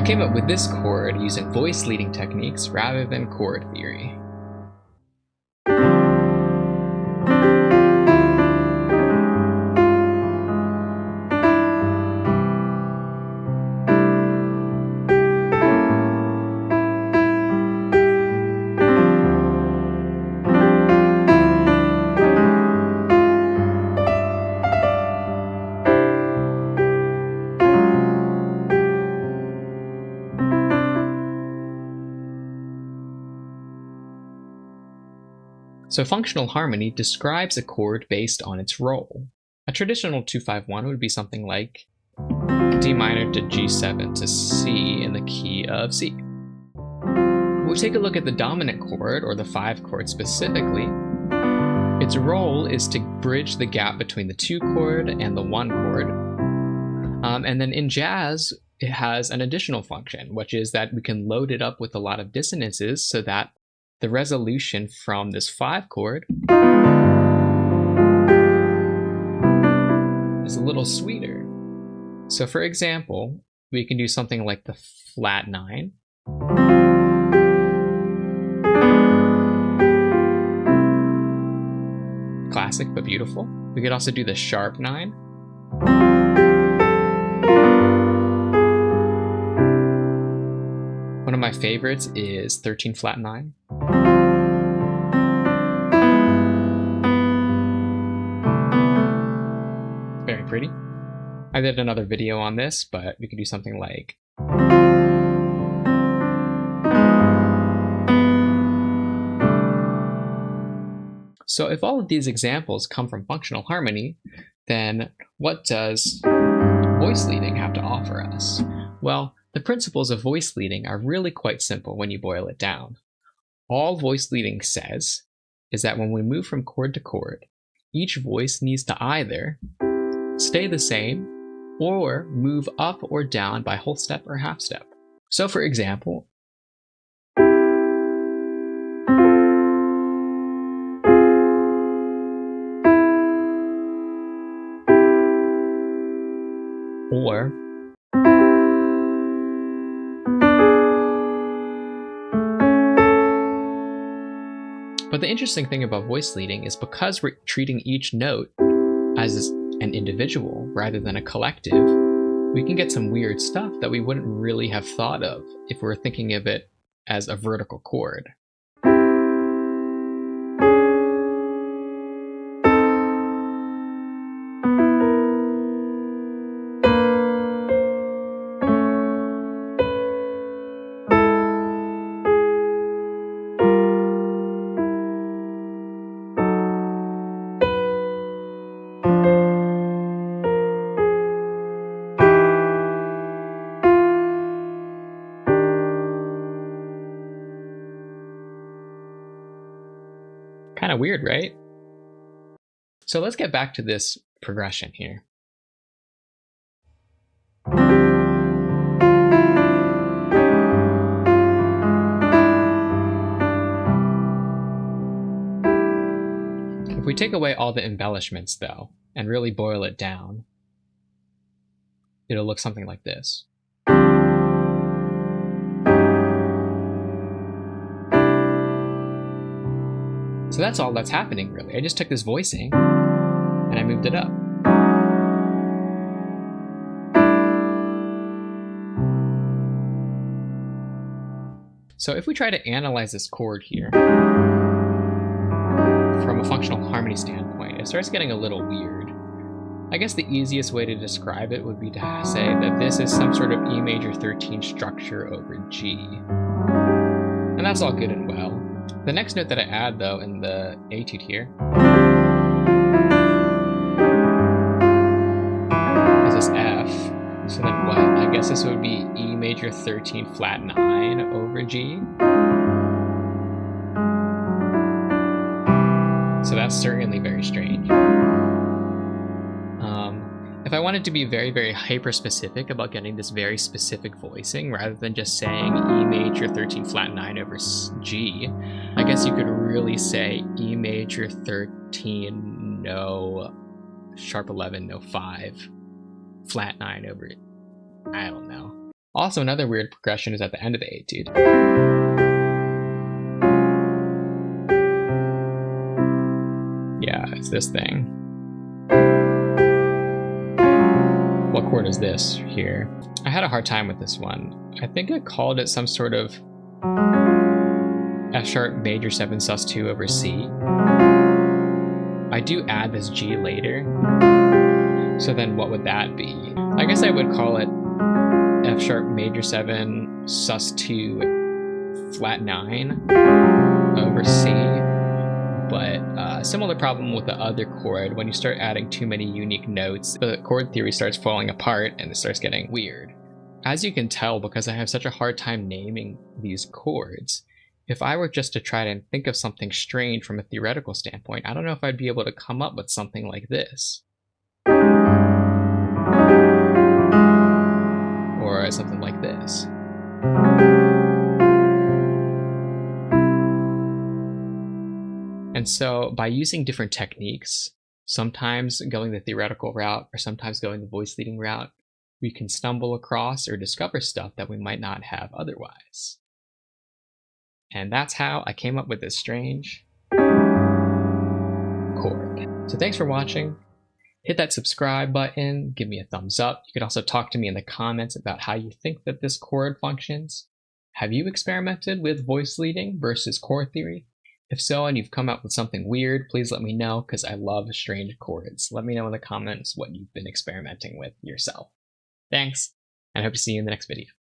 came up with this chord using voice leading techniques rather than chord theory. So functional harmony describes a chord based on its role. A traditional 2-5-1 would be something like D minor to G7 to C in the key of C. When we take a look at the dominant chord, or the 5 chord specifically, its role is to bridge the gap between the 2 chord and the 1 chord. And then in jazz, it has an additional function, which is that we can load it up with a lot of dissonances so that the resolution from this 5 chord is a little sweeter. So for example, we can do something like the flat 9. Classic but beautiful. We could also do the sharp 9. One of my favorites is 13 flat 9. Very pretty. I did another video on this, but we could do something like so if all of these examples come from functional harmony, then what does voice leading have to offer us? Well, the principles of voice leading are really quite simple when you boil it down. All voice leading says is that when we move from chord to chord, each voice needs to either stay the same or move up or down by whole step or half step. So for example, or but the interesting thing about voice leading is because we're treating each note as an individual rather than a collective, we can get some weird stuff that we wouldn't really have thought of if we were thinking of it as a vertical chord. Kind of weird, right? So let's get back to this progression here. If we take away all the embellishments, though, and really boil it down, it'll look something like this. So that's all that's happening, really. I just took this voicing and I moved it up. So if we try to analyze this chord here from a functional harmony standpoint, it starts getting a little weird. I guess the easiest way to describe it would be to say that this is some sort of E major 13 structure over G. And that's all good and well. The next note that I add, though, in the etude here is this F. So then what? I guess this would be E major 13 flat 9 over G. So that's certainly very strange. If I wanted to be very, very hyper-specific about getting this very specific voicing, rather than just saying E major 13 flat 9 over G, I guess you could really say E major 13 no sharp 11 no 5 flat 9 over, I don't know. Also, another weird progression is at the end of the etude. Yeah, it's this thing. What chord is this here? I had a hard time with this one. I think I called it some sort of F sharp major 7 sus 2 over C. I do add this G later. So then what would that be? I guess I would call it F sharp major 7 sus 2 flat 9 over C. But similar problem with the other chord. When you start adding too many unique notes, the chord theory starts falling apart and it starts getting weird. As you can tell, because I have such a hard time naming these chords, if I were just to try to think of something strange from a theoretical standpoint, I don't know if I'd be able to come up with something like this. Or something like this. And so by using different techniques, sometimes going the theoretical route or sometimes going the voice leading route, we can stumble across or discover stuff that we might not have otherwise. And that's how I came up with this strange chord. So thanks for watching. Hit that subscribe button, give me a thumbs up. You can also talk to me in the comments about how you think that this chord functions. Have you experimented with voice leading versus chord theory? If so, and you've come up with something weird, please let me know, because I love strange chords. Let me know in the comments what you've been experimenting with yourself. Thanks, and I hope to see you in the next video.